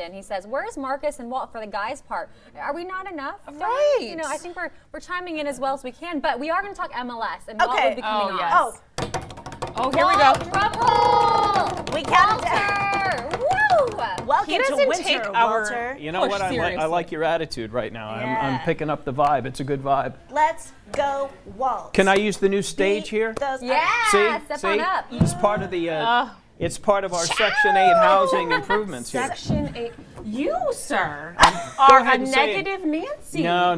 in. He says, "Where's Marcus and Walt for the guys' part? Are we not enough?" Right. You know, I think we're chiming in as well as we can, but we are going to talk MLS, and Walt will be coming on. Yes. Oh, here we go. Drum roll! We counted Walter! Woo! Welcome He to doesn't winter, take our- Walter. You know Push what? I seriously. like your attitude right now. Yeah. I'm picking up the vibe. It's a good vibe. Let's go, Walt. Can I use the new stage here? Yeah, See? step See? on up. It's part of the. It's part of our Section 8 housing improvements here. Section 8. You, sir, are a ahead and say it. negative Nancy. No.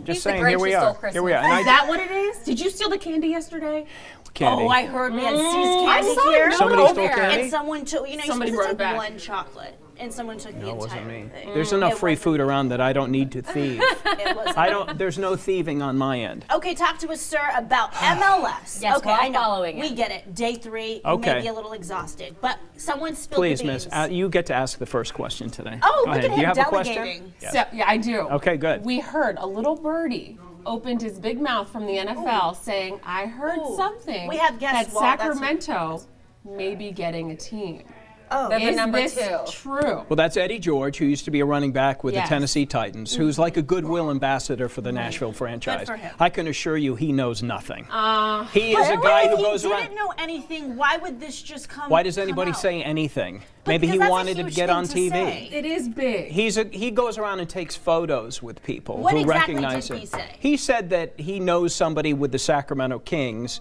Just He's the saying. Grinch Here we who are. stole Here we are. Christmas. And Is that what it is? Did you steal the candy yesterday? candy. Oh, I heard we had seized I candy saw here. a note Somebody over stole there. candy? And someone took, you know, Somebody you're supposed to brought take it back. one chocolate, and someone took the No, it wasn't entire me. thing. There's enough It free wasn't- food around that I don't need to thieve. It wasn't. I don't. There's no thieving on my end. Okay, talk to us, sir, about MLS. Yes, okay, we're all I know. following We it. get it. Day 3, Okay. maybe a little exhausted, but someone spilled Please, the beans. miss, you get to ask the first question today. Oh, Go look ahead. at Do you him have a question? delegating. Yes. So, yeah, I do. Okay, good. We heard a little birdie opened his big mouth from the NFL saying, I heard Ooh. something We have guessed, that Walt, that's Sacramento may be getting a team. Oh, They're the Is number this 2. true? Well, that's Eddie George, who used to be a running back with Yes. the Tennessee Titans, who's like a goodwill ambassador for the Nashville franchise. for him. I can assure you he knows nothing. He is a But guy if who he goes didn't around. know anything, why would this just come? Why does anybody come out? say anything? But Maybe he because that's a wanted to huge get thing on to TV. say. It is big. He goes around and takes photos with people What who exactly recognize did him. he say? He said that he knows somebody with the Sacramento Kings,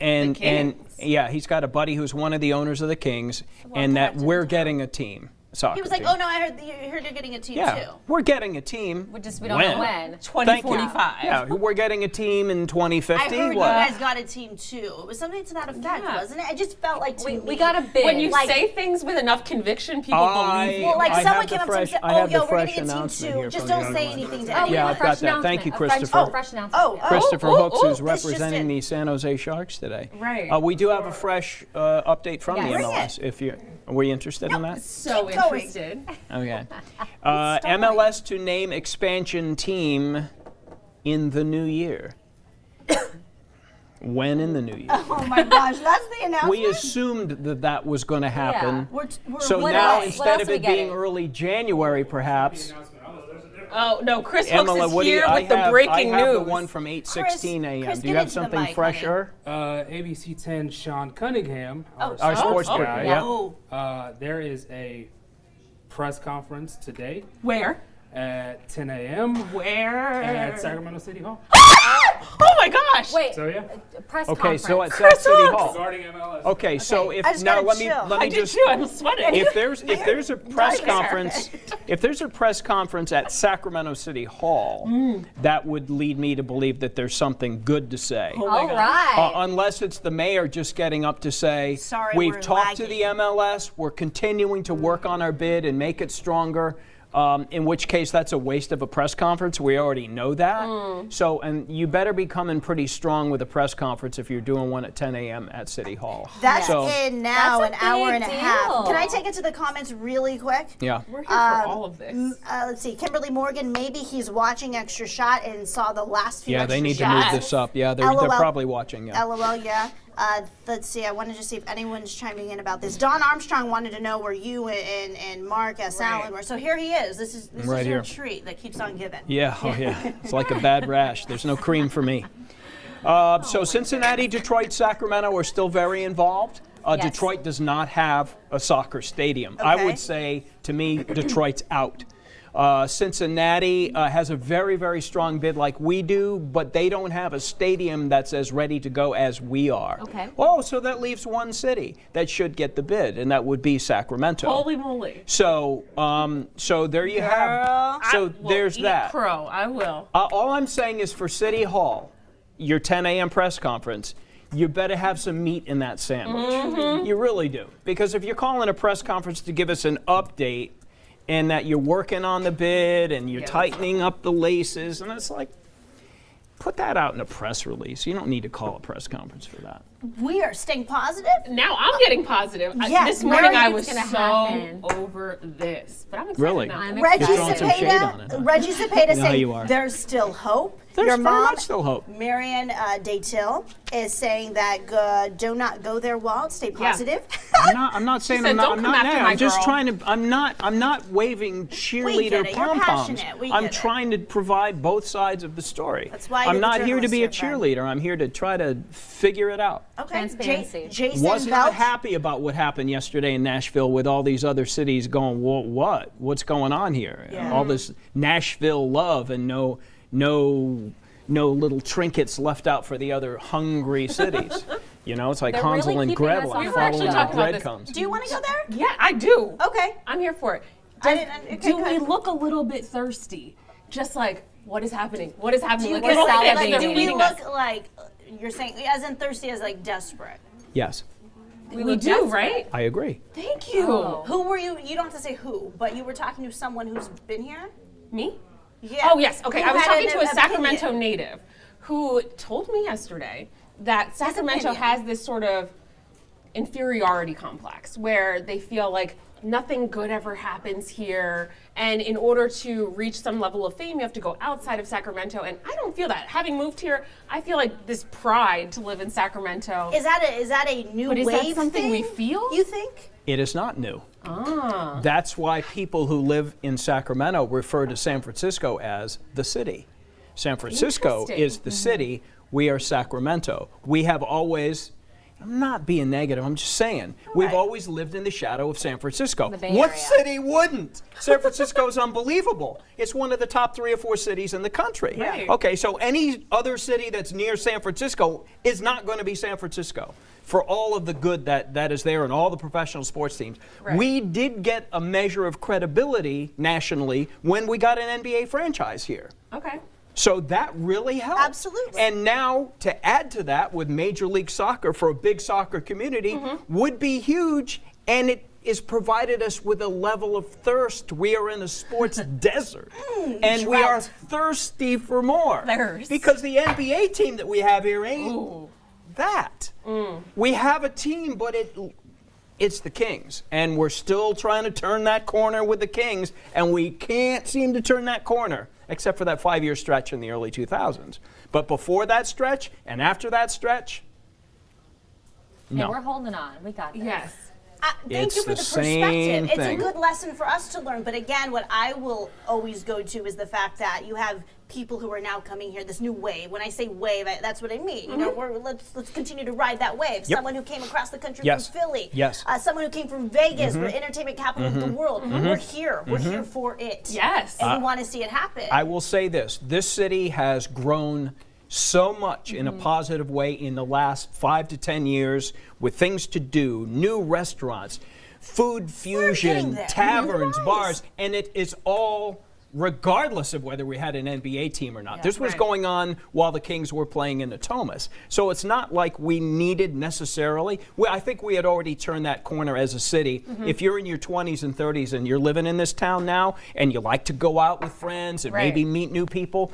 and Kings. yeah, he's got a buddy who's one of the owners of the Kings, and that we're getting a team. Soccer He was like, team. "Oh no, I heard you're getting a team Yeah, too." we're getting a team. We don't know when. 2045. Yeah, we're getting a team in I 2050. heard you What? guys got a team too. It was something to that effect, Yeah. wasn't it? I just felt like to We me, got a bid. When you like- say things with enough conviction, people believe you. Well, like I someone have the came up to me and fresh- said, I "Oh, have the yo, we're fresh getting a team announcement too. here Just from don't the say young anything to Oh, anyone." Yeah, a I've fresh got that. Thank you, announcement, a French- Christopher. fresh announcement. Christopher oh, Hooks, oh, who's this just representing in. the San Jose Sharks today. Right. We do have a fresh update from Yeah. the Bring MLS. If you were you interested in that? So Keep going. interested. Okay. MLS to name expansion team in the new year. When in the new year? Oh my gosh, that's the announcement. We assumed that was going to happen. We're So what now, else? What instead else of are we it being getting? early January, perhaps, Oh, no, Chris Hooks Emma, is what do you? here I with the have, breaking I have news. the one from 8:16 a.m. Chris, Do you get have into the something mic, honey. fresher? ABC 10 Sean Cunningham, Our sports oh, guy, yeah. yeah. there is a press conference today Where? at 10 a.m. Where? at Sacramento City Hall. Oh my gosh! Wait, So yeah, press Okay, conference. so it's at City Hooks! Hall. regarding MLS. Okay, so if I just now gotta let me chill. let I me did just too. I'm sweating. if there's a press conference at Sacramento City Hall, that would lead me to believe that there's something good to say. All right. Unless it's the mayor just getting up to say, Sorry, we've we're talked to the lagging." MLS, we're continuing to work on our bid and make it stronger. In which case, that's a waste of a press conference. We already know that. So, and you better be coming pretty strong with a press conference if you're doing one at 10 a.m. at City Hall. That's so, in now, That's an a hour big and a half. deal. Can I take it to the comments really quick? Yeah. We're here for all of this. Let's see. Kimberly Morgan, maybe he's watching Extra Shot and saw the last few Yeah, Extra they need to Shots. move this up. Yeah, they're LOL. probably watching. Yeah. LOL, yeah. Let's see. I wanted to see if anyone's chiming in about this. Don Armstrong wanted to know where you and Mark S. Allen were. So here he is. This is Right your here. treat that keeps on giving. Yeah, oh yeah. It's like a bad rash. There's no cream for me. So Cincinnati, Detroit, Sacramento are still very involved. Yes. Detroit does not have a soccer stadium. I Okay. would say, to me, Detroit's out. Cincinnati has a very, very strong bid like we do, but they don't have a stadium that's as ready to go as we are. Okay. Oh, so that leaves one city that should get the bid, and that would be Sacramento. Holy moly. So, so there you have. So there's Eat that. crow. I will. All I'm saying is for City Hall, your 10 a.m. press conference, you better have some meat in that sandwich. You really do. Because if you're calling a press conference to give us an update and that you're working on the bid and you're tightening up the laces, and it's like, put that out in a press release. You don't need to call a press conference for that. we are staying positive. Now I'm getting positive. Yes, This morning I Mary, was it's so gonna happen. over this, but I'm excited Really? now. I'm Reggie excited. throwing some shade on it, huh? Cepeda You know how you saying are. there's still hope. There's Your very mom, much still hope. Marion Daytil, is saying that do not go there, Walt. Stay positive. I'm not saying said, I'm not. "Don't I'm come not after now. my I'm just girl." trying to. I'm not waving cheerleader get it. You're pom poms. passionate. We I'm get it. trying to provide both sides of the story. That's why I'm you're the not here to be a journalist, your friend. cheerleader. I'm here to try to figure it out. Okay. Transparency. Jason Was not Belch. happy about what happened yesterday in Nashville with all these other cities going, what? What's going on here? Yeah. All this Nashville love and no little trinkets left out for the other hungry cities. You know, it's like They're Hansel really and keeping us Gretel on We were actually following the talking about this. breadcrumbs. Do you want to go there? Yeah, I do. Okay. I'm here for it. I Does- didn't- okay, do go we ahead. look a little bit thirsty? Just like, what is happening? What is happening? Do you Like get little salivating. fish, like, they're do we feeding us. look like you're saying as in thirsty as like desperate? Yes, We look do, desperate. right? I agree. Thank you. Oh. Who were you? You don't have to say who, but you were talking to someone who's been here. Me? Yeah. Oh, yes. Okay. Who I was had talking an to a opinion. Sacramento native who told me yesterday that Sacramento opinion. has this sort of inferiority complex where they feel like nothing good ever happens here. And in order to reach some level of fame, you have to go outside of Sacramento. And I don't feel that. Having moved here, I feel like this pride to live in Sacramento. Is that a new But is wave that something thing, we feel? You think? It is not new. Ah. That's why people who live in Sacramento refer to San Francisco as the city. San Francisco Interesting. is the city. We are Sacramento. We have always, I'm not being negative, I'm just saying, we've always lived in the shadow of San Francisco. The Bay What Area. city wouldn't? San Francisco is unbelievable. It's one of the top 3 or 4 cities in the country. Right. Okay, so any other city that's near San Francisco is not going to be San Francisco for all of the good that is there and all the professional sports teams. Right. We did get a measure of credibility nationally when we got an NBA franchise here. Okay. So that really helped. Absolutely. And now to add to that with Major League Soccer for a big soccer community would be huge, and it has provided us with a level of thirst. We are in a sports desert, and we are drought. thirsty for more. Thirst. Because the NBA team that we have here ain't that. We have a team, but it's the Kings, and we're still trying to turn that corner with the Kings, and we can't seem to turn that corner, except for that 5-year stretch in the early 2000s. But before that stretch and after that stretch, Yeah, no. we're holding on. We got this. Yes. Thank It's you for the the same perspective. It's a thing. good lesson for us to learn. But again, what I will always go to is the fact that you have people who are now coming here, this new wave. When I say wave, that's what I mean. You know, let's continue to ride that wave. Yep. Someone who came across the country Yes. from Philly. Yes. Someone who came from Vegas, the entertainment capital of the world. We're here. We're here for it. Yes. And we want to see it happen. I will say this city has grown so much in a positive way in the last 5 to 10 years with things to do, new restaurants, food fusion, there. taverns, Nice. bars, and it is all regardless of whether we had an NBA team or not. This was right. going on while the Kings were playing in the Thomas. So it's not like we needed necessarily. I think we had already turned that corner as a city. If you're in your 20s and 30s and you're living in this town now and you like to go out with friends and Right. maybe meet new people,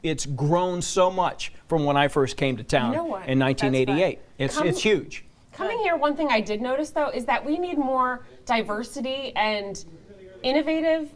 it's grown so much from when I first came to town You know what? in 1988. It's huge. Coming here, one thing I did notice though is that we need more diversity and innovative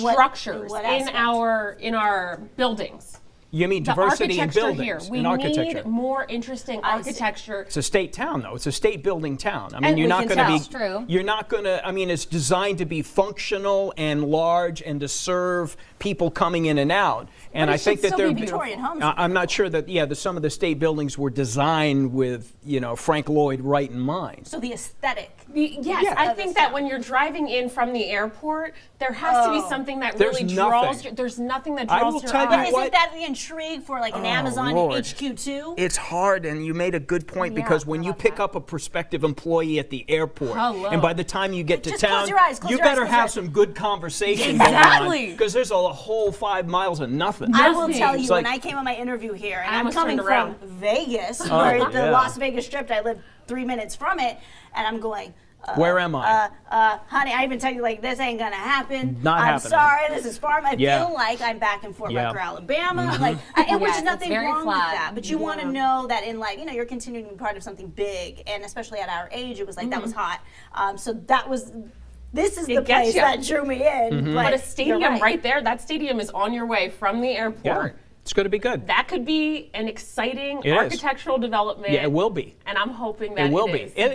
what- structures in what in aspect? our buildings. You mean The diversity in architecture buildings, here. We in architecture. need more interesting I see. architecture. It's a state town, though. It's a state building town. I mean, And you're we not can going to tell. be. It's true. You're not going to. I mean, it's designed to be functional and large and to serve people coming in and out. And But it I think should that still they're. be Victorian homes. I'm not sure that. Yeah, some of the state buildings were designed with Frank Lloyd Wright in mind. So the aesthetic. Yes, Yeah. I think that when you're driving in from the airport, there has to be something that really There's draws nothing. your, there's nothing that I draws will your tell you eye. But what- isn't that the intrigue for like an Amazon Lord. HQ too? It's hard, and you made a good point Yeah, because when I you love pick that. up a prospective employee at the airport, Hello. and by the time you get to Just town, close your eyes, close you your eyes, better close your have eyes. some good conversation Exactly. going on because there's a whole 5 miles of nothing. I will Nothing. tell you, It's when like- I came on my interview here, and I I'm almost coming turned from around. Vegas, where the yeah. Las Vegas Strip, I live 3 minutes from it, and I'm going, Where am I? Honey, I even tell you, like, this ain't gonna happen. Not I'm happening. sorry, this is farm. I Yeah. feel like I'm back in Fort Yeah. Rucker, Alabama. Like, and which Yes, is nothing it's very wrong flat. with that. But you want to know that in life, you know, you're continuing to be part of something big, and especially at our age, it was like that was hot. So that was. This is the gets place ya. that drew me in. But a you're stadium right there, that stadium is on your way from the Yeah. airport. It's going to be good. That could be an exciting It is. architectural development. Yeah, it will be. And I'm hoping that It will be. is. And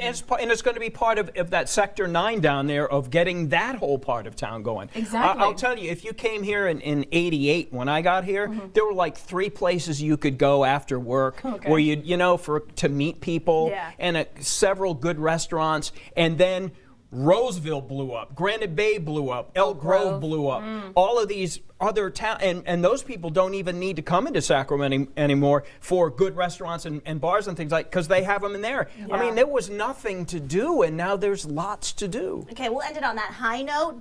it's going to be part of that Sector 9 down there of getting that whole part of town going. Exactly. I'll tell you, if you came here in 88 when I got here, there were like 3 places you could go after work where to meet people Yeah. and several good restaurants. And then Roseville blew up, Granite Bay blew up, Elk Grove blew up. All of these other towns, and those people don't even need to come into Sacramento anymore for good restaurants and bars and things because they have them in there. I mean, there was nothing to do, and now there's lots to do. Okay, we'll end it on that high note.